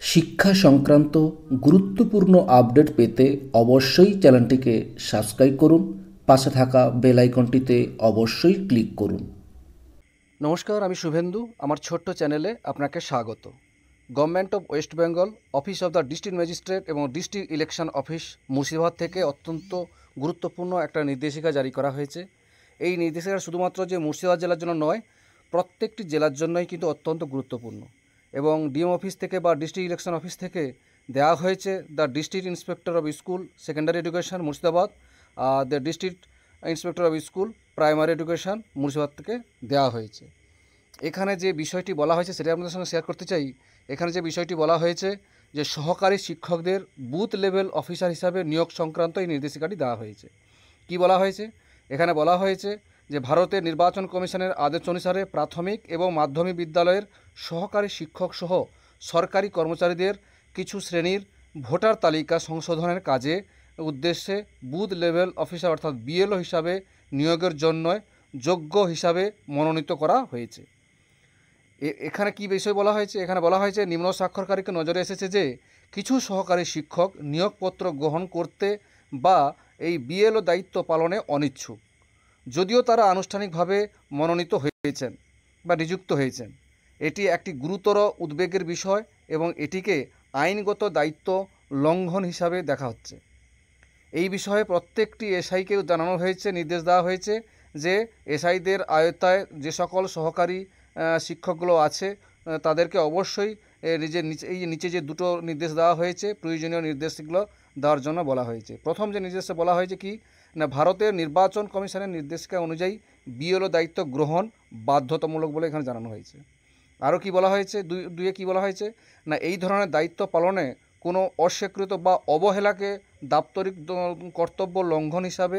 শিক্ষা সংক্রান্ত গুরুত্বপূর্ণ আপডেট পেতে অবশ্যই চ্যানেলটিকে সাবস্ক্রাইব করুন। পাশে থাকা বেল আইকনটিতে অবশ্যই ক্লিক করুন। নমস্কার, আমি শুভেন্দু। আমার ছোট্ট চ্যানেলে আপনাকে স্বাগত। Government of West Bengal, office of the district magistrate এবং ডিস্ট্রিক্ট ইলেকশন অফিস মুর্শিদাবাদ থেকে অত্যন্ত গুরুত্বপূর্ণ একটা নির্দেশিকা জারি করা হয়েছে। এই নির্দেশিকা শুধুমাত্র যে মুর্শিদাবাদ জেলার জন্য নয়, প্রত্যেকটি জেলার জন্যই কিন্তু অত্যন্ত গুরুত্বপূর্ণ। এবং ডিএম অফিস থেকে বা ডিস্ট্রিক্ট ইলেকশন অফিস থেকে দেওয়া হয়েছে the district inspector of school secondary education Murshidabad, the district inspector of school primary education Murshidabad থেকে দেওয়া হয়েছে। এখানে যে বিষয়টি বলা হয়েছে সেটা আপনাদের সঙ্গে শেয়ার করতে চাই। এখানে যে বিষয়টি বলা হয়েছে যে সহকারী শিক্ষকদের বুথ লেভেল অফিসার হিসাবে নিয়োগ সংক্রান্ত এই নির্দেশিকাটি দেওয়া হয়েছে। কি বলা হয়েছে? এখানে বলা হয়েছে যে ভারতের নির্বাচন কমিশনের আদেশ অনুসারে প্রাথমিক এবং মাধ্যমিক বিদ্যালয়ের সহকারী শিক্ষক সহ সরকারি কর্মচারীদের কিছু শ্রেণীর ভোটার তালিকা সংশোধনের কাজে উদ্দেশ্যে বুথ লেভেল অফিসার অর্থাৎ বিএলও হিসাবে নিয়োগের জন্য যোগ্য হিসাবে মনোনীত করা হয়েছে। এখানে কি বিষয় বলা হয়েছে? এখানে বলা হয়েছে নিম্ন স্বাক্ষরকারীকে নজরে এসেছে যে কিছু সহকারী শিক্ষক নিয়োগপত্র গ্রহণ করতে বা এই বিএলও দায়িত্ব পালনে অনিচ্ছুক, যদিও তারা আনুষ্ঠানিকভাবে মনোনীত হয়েছেন বা নিযুক্ত হয়েছেন। এটি একটি গুরুতর উদ্বেগের বিষয় এবং এটিকে আইনগত দায়িত্ব লঙ্ঘন হিসাবে দেখা হচ্ছে। এই বিষয়ে প্রত্যেকটি এসআইকেও জানানো হয়েছে, নির্দেশ দেওয়া হয়েছে যে এসআইদের আয়ত্তায় যে সকল সহকারী শিক্ষকগুলো আছে তাদেরকে অবশ্যই এই নিচে যে দুটো নির্দেশ দেওয়া হয়েছে প্রয়োজনীয় নির্দেশগুলো দেওয়ার জন্য বলা হয়েছে। প্রথম যে নির্দেশে বলা হয়েছে কি না, ভারতের নির্বাচন কমিশনের নির্দেশিকা অনুযায়ী বিএলও দায়িত্ব গ্রহণ বাধ্যতামূলক বলে এখানে জানানো হয়েছে। আরও কি বলা হয়েছে? দুয়ে কি বলা হয়েছে না, এই ধরনের দায়িত্ব পালনে কোনো অস্বীকৃত বা অবহেলাকে দাপ্তরিক কর্তব্য লঙ্ঘন হিসাবে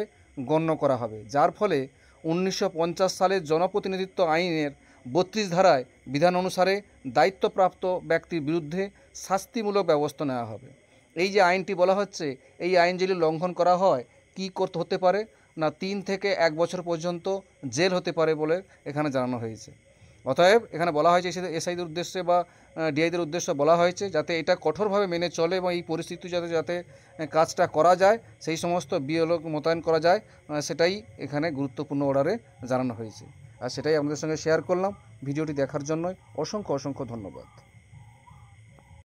গণ্য করা হবে, যার ফলে 1950 সালের জনপ্রতিনিধিত্ব আইনের 32 ধারায় বিধান অনুসারে দায়িত্বপ্রাপ্ত ব্যক্তির বিরুদ্ধে শাস্তিমূলক ব্যবস্থা নেওয়া হবে। এই যে আইনটি বলা হচ্ছে, এই আইন যদি লঙ্ঘন করা হয় কী করতে হতে পারে না, 3 থেকে 1 বছর পর্যন্ত জেল হতে পারে বলে এখানে জানানো হয়েছে। অতএব এখানে বলা হয়েছে এসআইদের উদ্দেশ্যে বা ডিআইদের উদ্দেশ্যে বলা হয়েছে যাতে এটা কঠোরভাবে মেনে চলে এবং এই পরিস্থিতি যাতে কাজটা করা যায়, সেই সমস্ত বিএলও মোতায়েন করা যায়, সেটাই এখানে গুরুত্বপূর্ণ অর্ডারে জানানো হয়েছে। আর সেটাই আপনাদের সঙ্গে শেয়ার করলাম। ভিডিওটি দেখার জন্য অসংখ্য ধন্যবাদ।